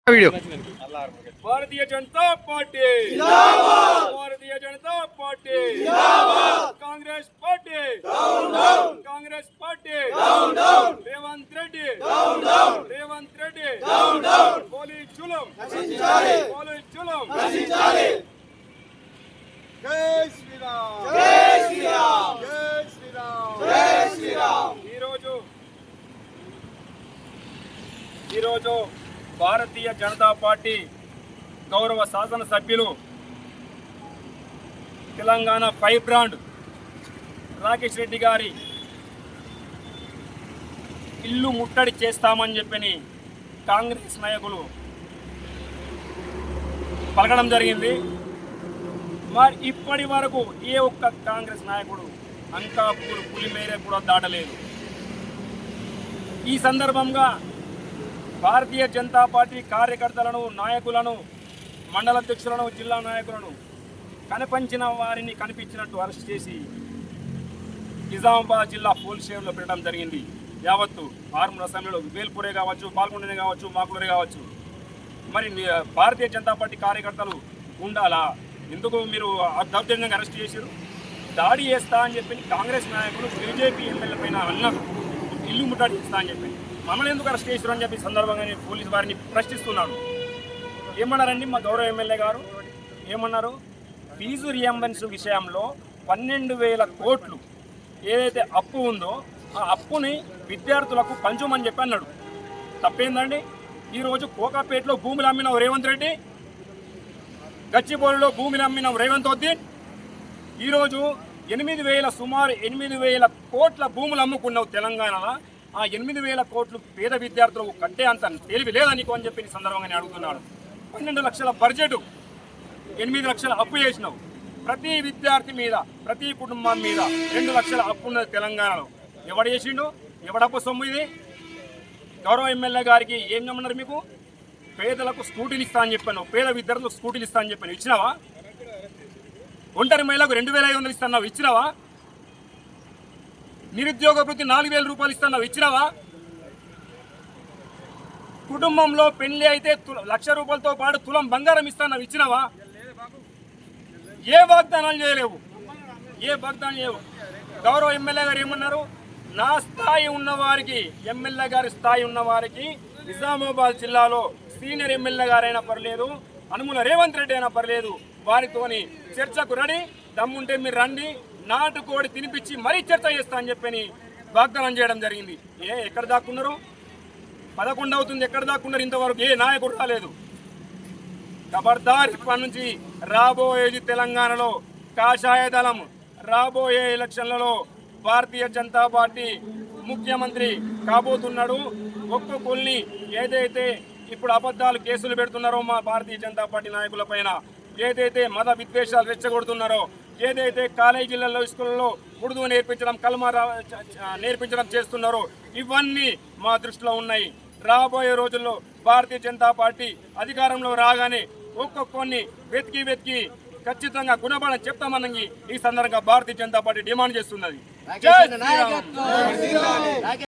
Video भारतीय जनता पार्टी जिंदाबाद, भारतीय जनता पार्टी जिंदाबाद, Congress party down down, Congress party down down, Revanth Reddy down down, Revanth Reddy down down, police జులుం నశించాలి, పోలీస్ జులుం నశించాలి। జై శ్రీరామ్, జై శ్రీరామ్, జై శ్రీరామ్, జై శ్రీరామ్। ఈరోజు భారతీయ జనతా పార్టీ గౌరవ శాసన సభ్యులు తెలంగాణ ఫైర్ బ్రాండ్ రాకేష్ రెడ్డి గారి ఇల్లు ముట్టడి చేస్తామని చెప్పని కాంగ్రెస్ నాయకులు పలకడం జరిగింది। మరి ఇప్పటి వరకు ఏ ఒక్క కాంగ్రెస్ నాయకుడు అంకాపూర్ పులిమేర కూడా దాటలేదు। ఈ సందర్భంగా భారతీయ జనతా పార్టీ కార్యకర్తలను, నాయకులను, మండలాధ్యక్షులను, జిల్లా నాయకులను కనిపించిన వారిని కనిపించినట్టు అరెస్ట్ చేసి నిజామాబాద్ జిల్లా పోలీస్ స్టేషన్లో పెట్టడం జరిగింది। యావత్తు ఆర్మూర్ అసెంబ్లీలో వేల్పూరే కావచ్చు, పాల్గొండనే కావచ్చు, మాకులూరే కావచ్చు। మరి భారతీయ జనతా పార్టీ కార్యకర్తలు ఉండాలా? ఎందుకు మీరు దౌర్జన్యంగా అరెస్ట్ చేశారు? దాడి చేస్తా అని చెప్పి కాంగ్రెస్ నాయకులు బీజేపీ ఎమ్మెల్యే పైన అన్నారు, ఇల్లు ముట్టడి చేస్తా అని చెప్పి। మమ్మల్ని ఎందుకు అరెస్ట్ చేశారు అని చెప్పి సందర్భంగా పోలీసు వారిని ప్రశ్నిస్తున్నాను। ఏమన్నారండి మా గౌరవ ఎమ్మెల్యే గారు? ఏమన్నారు? ఫీజు రియంబర్స్ విషయంలో 12,000 కోట్లు ఏదైతే అప్పు ఉందో ఆ అప్పుని విద్యార్థులకు పంచమని చెప్పి అన్నాడు। తప్పేందండి? ఈరోజు కోకాపేటలో భూములు అమ్మినావు రేవంత్ రెడ్డి, గచ్చిబౌలిలో భూములు అమ్మినావు రేవంత్ రెడ్డి। ఈరోజు 8,000 సుమారు 8,000 కోట్ల భూములు అమ్ముకున్నావు తెలంగాణలో। ఆ 8,000 కోట్లు పేద విద్యార్థులకు కట్టే అంత తెలివి లేదా నీకు అని చెప్పి సందర్భంగా నేను అడుగుతున్నాడు। 12 లక్షల బడ్జెట్, 8 లక్షల అప్పు చేసినావు। ప్రతి విద్యార్థి మీద, ప్రతి కుటుంబం మీద 2 లక్షల అప్పు ఉన్నది తెలంగాణలో। ఎవడు చేసిండు? ఎవడప్పు సొమ్ము ఇది? గౌరవ ఎమ్మెల్యే గారికి ఏం చెప్పమన్నారు? మీకు పేదలకు స్కూటీలు ఇస్తా అని చెప్పాను, పేద విద్యార్థులకు స్కూటీలు ఇస్తా అని చెప్పాను, ఇచ్చినావా? ఒంటరి మహిళకు 2,500 ఇస్తున్నావు, ఇచ్చినావా? నిరుద్యోగ వృత్తి 4,000 రూపాయలు ఇస్తున్నావు, ఇచ్చినావా? కుటుంబంలో పెళ్లి అయితే 1,00,000 రూపాయలతో పాటు తులం బంగారం ఇస్తున్నావు, ఇచ్చినావా? ఏ వాగ్దానాలు చేయలేవు, ఏ వాగ్దానం చేయవు। గౌరవ ఎమ్మెల్యే గారు ఏమన్నారు? నా స్థాయి ఉన్నవారికి, ఎమ్మెల్యే గారి స్థాయి ఉన్నవారికి నిజామాబాద్ జిల్లాలో సీనియర్ ఎమ్మెల్యే గారైనా పర్లేదు, అనుముల రేవంత్ రెడ్డి అయినా పర్లేదు, వారితోని చర్చకు రెడీ, దమ్ముంటే మీరు రండి, నాటుకోడి తినిపించి మరీ చర్చ చేస్తా అని చెప్పని వాగ్దానం చేయడం జరిగింది। ఎక్కడ దాక్కున్నారు? 11 అవుతుంది, ఎక్కడ దాక్కున్నారు? ఇంతవరకు ఏ నాయకుడు రాలేదు। ఖబర్దార్, ఇప్పటి నుంచి రాబోయేది తెలంగాణలో కాషాయ దళం, రాబోయే ఎలక్షన్లలో భారతీయ జనతా పార్టీ ముఖ్యమంత్రి కాబోతున్నాడు। ఒక్కొక్కరిని ఏదైతే ఇప్పుడు అబద్ధాలు కేసులు పెడుతున్నారో మా భారతీయ జనతా పార్టీ నాయకుల పైన, ఏదైతే మత విద్వేషాలు రెచ్చగొడుతున్నారో, ఏదైతే కాలేజీలలో, స్కూళ్ళలో ఉర్దూ నేర్పించడం, కల్మా నేర్పించడం చేస్తున్నారో ఇవన్నీ మా దృష్టిలో ఉన్నాయి। రాబోయే రోజుల్లో భారతీయ జనతా పార్టీ అధికారంలో రాగానే ఒక్కొక్కరిని వెతికి ఖచ్చితంగా గుణపాఠం చెప్తామని ఈ సందర్భంగా భారతీయ జనతా పార్టీ డిమాండ్ చేస్తున్నది।